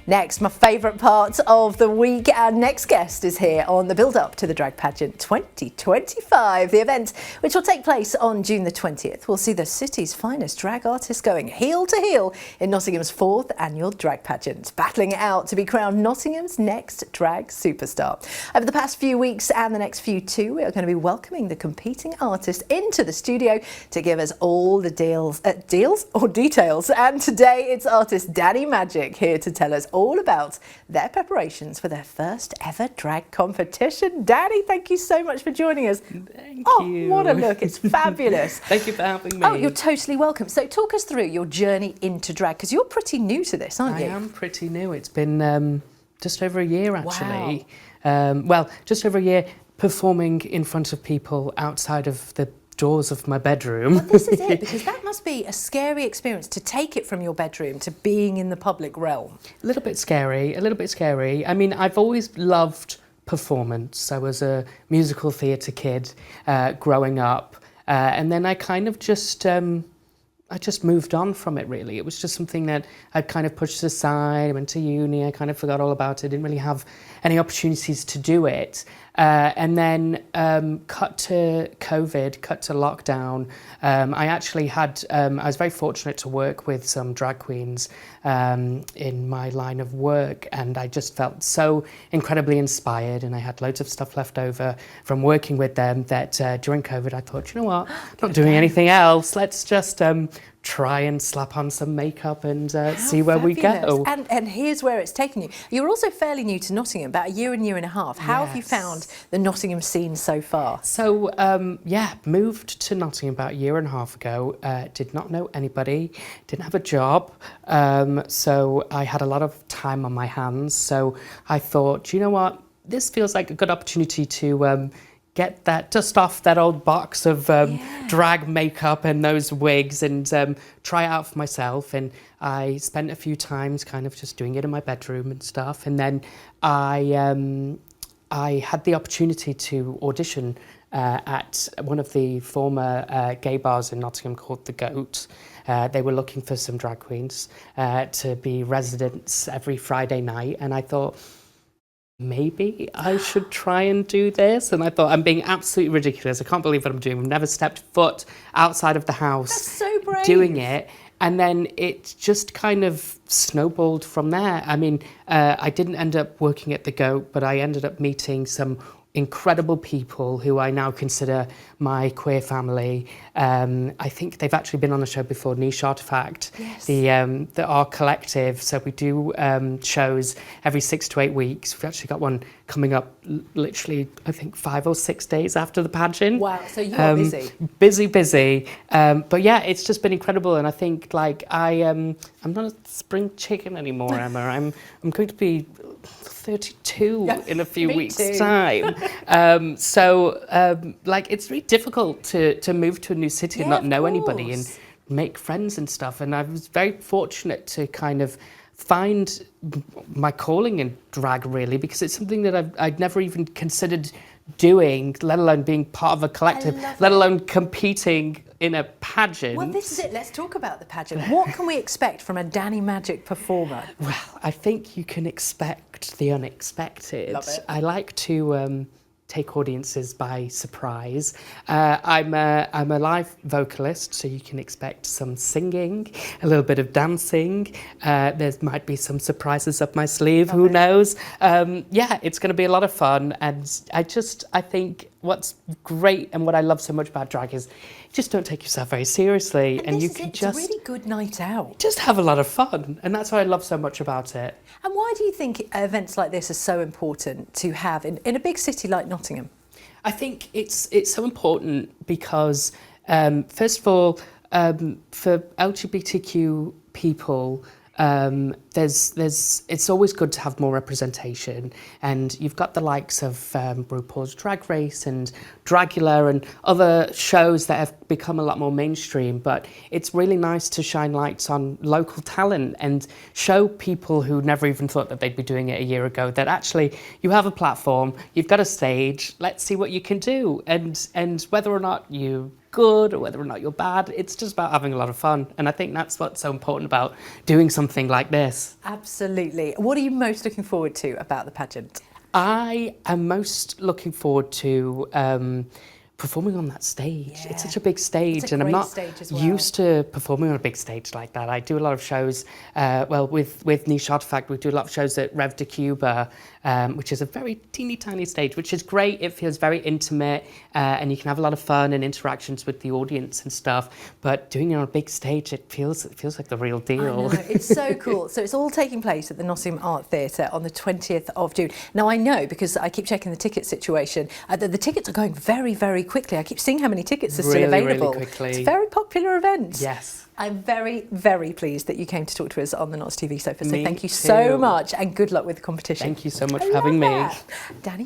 Next, my favourite part of the week, our next guest is here on the build-up to the Drag Pageant 2025. The event, which will take place on June the 20th, will see the city's finest drag artists going heel to heel in Nottingham's 4th annual Drag Pageant, battling it out to be crowned Nottingham's next drag superstar. Over the past few weeks and the next few too, we are going to be welcoming the competing artists into the studio to give us all the details. And today it's artist Dani Magic here to tell us all about their preparations for their first ever drag competition. Dani, thank you so much for joining us. Thank you. What a look, it's fabulous. Thank you for having me. Oh, you're totally welcome. So talk us through your journey into drag, because you're pretty new to this, aren't you? I am pretty new. It's been just over a year actually. Wow. Well, just over a year performing in front of people outside of the doors of my bedroom. Well, this is it, because that must be a scary experience to take it from your bedroom to being in the public realm. A little bit scary. I mean, I've always loved performance. I was a musical theatre kid growing up, and then I kind of just moved on from it, really. It was just something that I'd kind of pushed aside. I went to uni, I kind of forgot all about it, didn't really have any opportunities to do it. And then cut to COVID, cut to lockdown. I actually had, I was very fortunate to work with some drag queens in my line of work, and I just felt so incredibly inspired, and I had loads of stuff left over from working with them that during COVID I thought, you know what, not doing anything else, let's just try and slap on some makeup and see where we go. And here's where it's taken you. You're also fairly new to Nottingham, about a year and a half. How have you found the Nottingham scene so far? So, yeah, moved to Nottingham about a year and a half ago. Did not know anybody, didn't have a job. So I had a lot of time on my hands. So I thought, you know what, this feels like a good opportunity to get that, dust off that old box of drag makeup and those wigs and try it out for myself. And I spent a few times kind of just doing it in my bedroom and stuff. And then I had the opportunity to audition at one of the former gay bars in Nottingham called The Goat. They were looking for some drag queens to be residents every Friday night. And I thought, maybe I should try and do this. And I thought, I'm being absolutely ridiculous. I can't believe what I'm doing. I've never stepped foot outside of the house. That's so brave. Doing it. And then it just kind of snowballed from there. I mean, I didn't end up working at The Goat, but I ended up meeting some incredible people who I now consider my queer family. I think they've actually been on the show before, Niche Artefact, the our collective. So we do shows every 6 to 8 weeks. We've actually got one coming up literally, I think 5 or 6 days after the pageant. Wow, so you are busy. Busy. But yeah, it's just been incredible. And I think like I'm not a spring chicken anymore, Emma. I'm going to be 32 in a few weeks' time. Like it's really difficult to move to a new city and not know anybody and make friends and stuff. And I was very fortunate to kind of find my calling in drag, really, because it's something that I'd never even considered doing, let alone being part of a collective, let alone competing in a pageant. Well, this is it. Let's talk about the pageant. What can we expect from a Dani Magic performer? Well, I think you can expect the unexpected. Love it. I like to take audiences by surprise. I'm a live vocalist, so you can expect some singing, a little bit of dancing. There might be some surprises up my sleeve, who knows? Yeah, it's going to be a lot of fun. And I think what's great and what I love so much about drag is just don't take yourself very seriously, and you can just, it's a really good night out. Just have a lot of fun, and that's what I love so much about it. And why do you think events like this are so important to have in a big city like Nottingham? I think it's so important because, first of all, for LGBTQ people, it's always good to have more representation, and you've got the likes of RuPaul's Drag Race and Dragula and other shows that have become a lot more mainstream, but it's really nice to shine lights on local talent and show people who never even thought that they'd be doing it a year ago that actually you have a platform, you've got a stage, let's see what you can do, and whether or not you good or whether or not you're bad. It's just about having a lot of fun. And I think that's what's so important about doing something like this. Absolutely. What are you most looking forward to about the pageant? I am most looking forward to performing on that stage. Yeah. It's such a big stage, It's a and I'm great not stage as well. used to performing on a big stage like that. I do a lot of shows, with Niche Artefact, we do a lot of shows at Rev de Cuba, which is a very teeny tiny stage, which is great. It feels very intimate, and you can have a lot of fun and interactions with the audience and stuff. But doing it on a big stage, it feels like the real deal. I know, it's so cool. So it's all taking place at the Nottingham Arts Theatre on the 20th of June. Now I know, because I keep checking the ticket situation, that the tickets are going very, very quickly. I keep seeing how many tickets are still available. Really quickly. It's a very popular event. Yes. I'm very, very pleased that you came to talk to us on the Notts TV sofa. So Me thank you too. so much, and good luck with the competition. Thank you so much for having me. Dani